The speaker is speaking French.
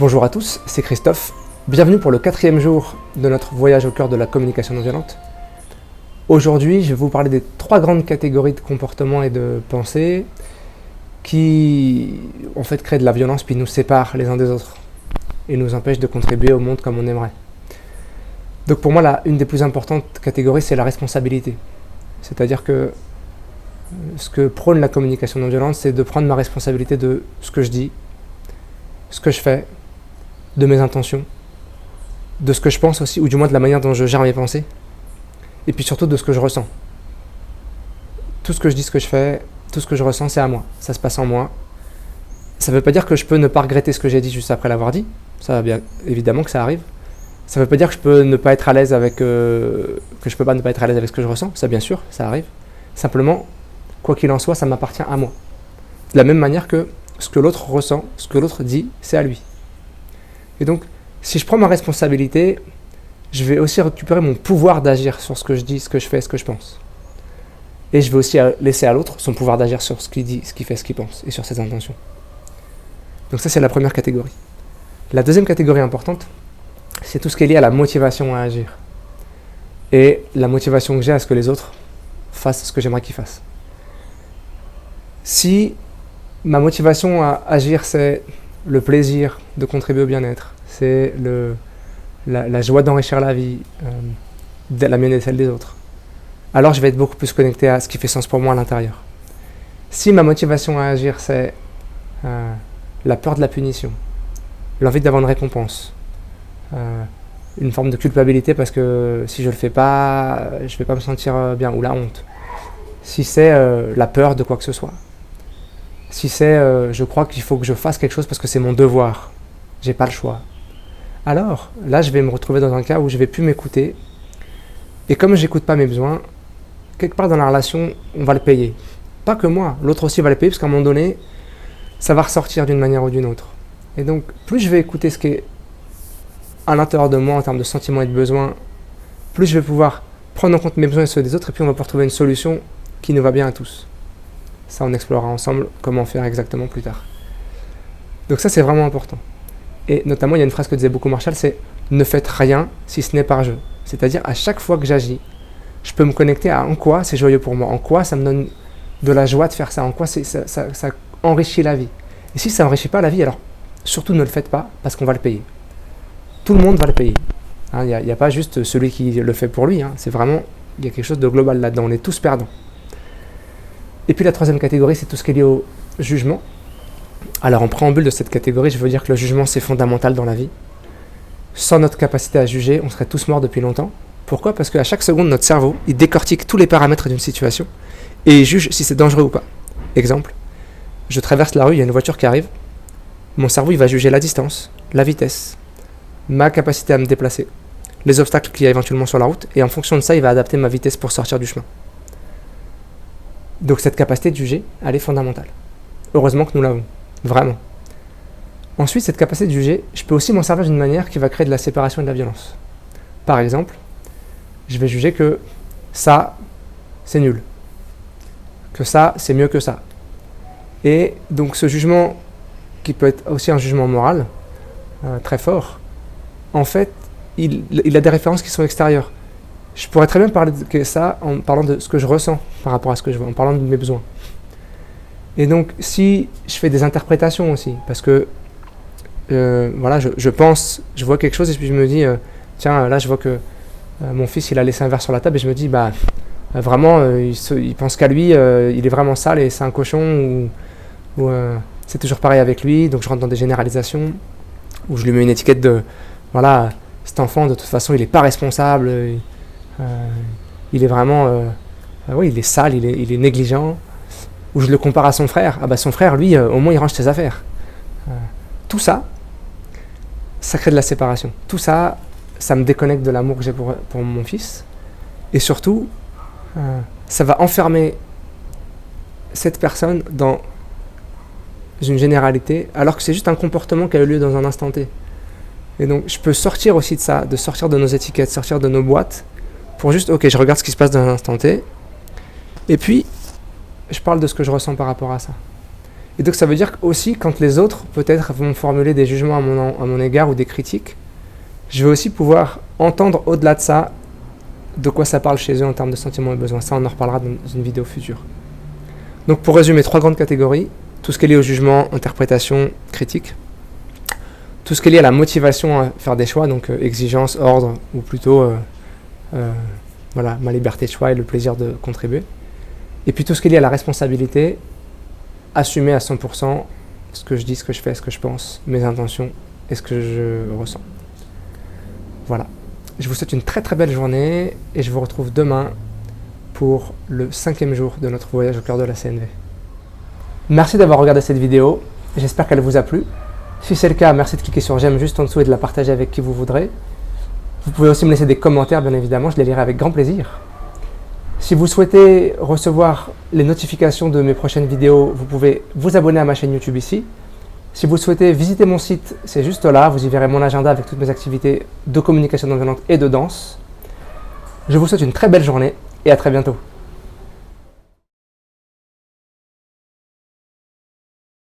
Bonjour à tous, c'est Christophe. Bienvenue pour le 4e jour de notre voyage au cœur de la communication non violente. Aujourd'hui, je vais vous parler des 3 grandes catégories de comportements et de pensées qui, en fait, créent de la violence puis nous séparent les uns des autres et nous empêchent de contribuer au monde comme on aimerait. Donc pour moi, une des plus importantes catégories, c'est la responsabilité. C'est-à-dire que ce que prône la communication non violente, c'est de prendre ma responsabilité de ce que je dis, ce que je fais, de mes intentions, de ce que je pense aussi, ou du moins de la manière dont je gère mes pensées, et puis surtout de ce que je ressens. Tout ce que je dis, ce que je fais, tout ce que je ressens, c'est à moi, ça se passe en moi. Ça ne veut pas dire que je peux ne pas regretter ce que j'ai dit juste après l'avoir dit, ça bien évidemment que ça arrive. Ça ne veut pas dire que je peux ne pas être à l'aise avec que je peux pas ne pas être à l'aise avec ce que je ressens, ça bien sûr, ça arrive. Simplement, quoi qu'il en soit, ça m'appartient à moi. De la même manière que ce que l'autre ressent, ce que l'autre dit, c'est à lui. Et donc, si je prends ma responsabilité, je vais aussi récupérer mon pouvoir d'agir sur ce que je dis, ce que je fais, ce que je pense. Et je vais aussi laisser à l'autre son pouvoir d'agir sur ce qu'il dit, ce qu'il fait, ce qu'il pense, et sur ses intentions. Donc ça, c'est la première catégorie. La deuxième catégorie importante, c'est tout ce qui est lié à la motivation à agir. Et la motivation que j'ai à ce que les autres fassent ce que j'aimerais qu'ils fassent. Si ma motivation à agir, c'est le plaisir de contribuer au bien-être, c'est la joie d'enrichir la vie, la mienne et celle des autres, alors je vais être beaucoup plus connecté à ce qui fait sens pour moi à l'intérieur. Si ma motivation à agir, c'est la peur de la punition, l'envie d'avoir une récompense, une forme de culpabilité parce que si je le fais pas, je vais pas me sentir bien, ou la honte. Si c'est la peur de quoi que ce soit. Si c'est je crois qu'il faut que je fasse quelque chose parce que c'est mon devoir, j'ai pas le choix. Alors, là je vais me retrouver dans un cas où je vais plus m'écouter. Et comme j'écoute pas mes besoins, quelque part dans la relation, on va le payer. Pas que moi, l'autre aussi va le payer parce qu'à un moment donné, ça va ressortir d'une manière ou d'une autre. Et donc, plus je vais écouter ce qui est à l'intérieur de moi en termes de sentiments et de besoins, plus je vais pouvoir prendre en compte mes besoins et ceux des autres, et puis on va pouvoir trouver une solution qui nous va bien à tous. Ça, on explorera ensemble comment faire exactement plus tard. Donc ça, c'est vraiment important. Et notamment, il y a une phrase que disait beaucoup Marshall, c'est « Ne faites rien si ce n'est par jeu ». C'est-à-dire, à chaque fois que j'agis, je peux me connecter à en quoi c'est joyeux pour moi, en quoi ça me donne de la joie de faire ça, en quoi ça enrichit la vie. Et si ça n'enrichit pas la vie, alors surtout ne le faites pas, parce qu'on va le payer. Tout le monde va le payer. Il n'y a pas juste celui qui le fait pour lui, c'est vraiment, il y a quelque chose de global là-dedans, on est tous perdants. Et puis la troisième catégorie, c'est tout ce qui est lié au jugement. Alors en préambule de cette catégorie, je veux dire que le jugement, c'est fondamental dans la vie. Sans notre capacité à juger, on serait tous morts depuis longtemps. Pourquoi ? Parce qu'à chaque seconde, notre cerveau, il décortique tous les paramètres d'une situation et il juge si c'est dangereux ou pas. Exemple, je traverse la rue, il y a une voiture qui arrive. Mon cerveau, il va juger la distance, la vitesse, ma capacité à me déplacer, les obstacles qu'il y a éventuellement sur la route, et en fonction de ça, il va adapter ma vitesse pour sortir du chemin. Donc cette capacité de juger, elle est fondamentale. Heureusement que nous l'avons, vraiment. Ensuite, cette capacité de juger, je peux aussi m'en servir d'une manière qui va créer de la séparation et de la violence. Par exemple, je vais juger que ça, c'est nul. Que ça, c'est mieux que ça. Et donc ce jugement, qui peut être aussi un jugement moral, très fort, en fait, il a des références qui sont extérieures. Je pourrais très bien parler de ça en parlant de ce que je ressens par rapport à ce que je vois, en parlant de mes besoins. Et donc, si je fais des interprétations aussi, parce que je pense, je vois quelque chose et puis je me dis, tiens, là je vois que mon fils il a laissé un verre sur la table et je me dis, vraiment, il pense qu'à lui, il est vraiment sale et c'est un cochon, ou c'est toujours pareil avec lui, donc je rentre dans des généralisations, où je lui mets une étiquette de, voilà, cet enfant de toute façon il n'est pas responsable, il est vraiment, oui, il est sale, il est négligent, ou je le compare à son frère, son frère lui, au moins il range ses affaires. Tout ça, ça crée de la séparation. Tout ça, ça me déconnecte de l'amour que j'ai pour mon fils. Et surtout, ça va enfermer cette personne dans une généralité, alors que c'est juste un comportement qui a eu lieu dans un instant T. Et donc, je peux sortir aussi de ça, de sortir de nos étiquettes, sortir de nos boîtes, pour juste, ok, je regarde ce qui se passe dans un instant T, et puis, je parle de ce que je ressens par rapport à ça. Et donc ça veut dire aussi quand les autres peut-être vont formuler des jugements à mon égard ou des critiques, je vais aussi pouvoir entendre au-delà de ça de quoi ça parle chez eux en termes de sentiments et besoins. Ça, on en reparlera dans une vidéo future. Donc pour résumer, 3 grandes catégories. Tout ce qui est lié au jugement, interprétation, critique. Tout ce qui est lié à la motivation à faire des choix, donc exigence, ordre, ou plutôt voilà, ma liberté de choix et le plaisir de contribuer. Et puis tout ce qui est lié à la responsabilité, assumer à 100% ce que je dis, ce que je fais, ce que je pense, mes intentions et ce que je ressens. Voilà. Je vous souhaite une très très belle journée et je vous retrouve demain pour le 5e jour de notre voyage au cœur de la CNV. Merci d'avoir regardé cette vidéo, j'espère qu'elle vous a plu. Si c'est le cas, merci de cliquer sur j'aime juste en dessous et de la partager avec qui vous voudrez. Vous pouvez aussi me laisser des commentaires, bien évidemment, je les lirai avec grand plaisir. Si vous souhaitez recevoir les notifications de mes prochaines vidéos, vous pouvez vous abonner à ma chaîne YouTube ici. Si vous souhaitez visiter mon site, c'est juste là, vous y verrez mon agenda avec toutes mes activités de communication non violente et de danse. Je vous souhaite une très belle journée et à très bientôt.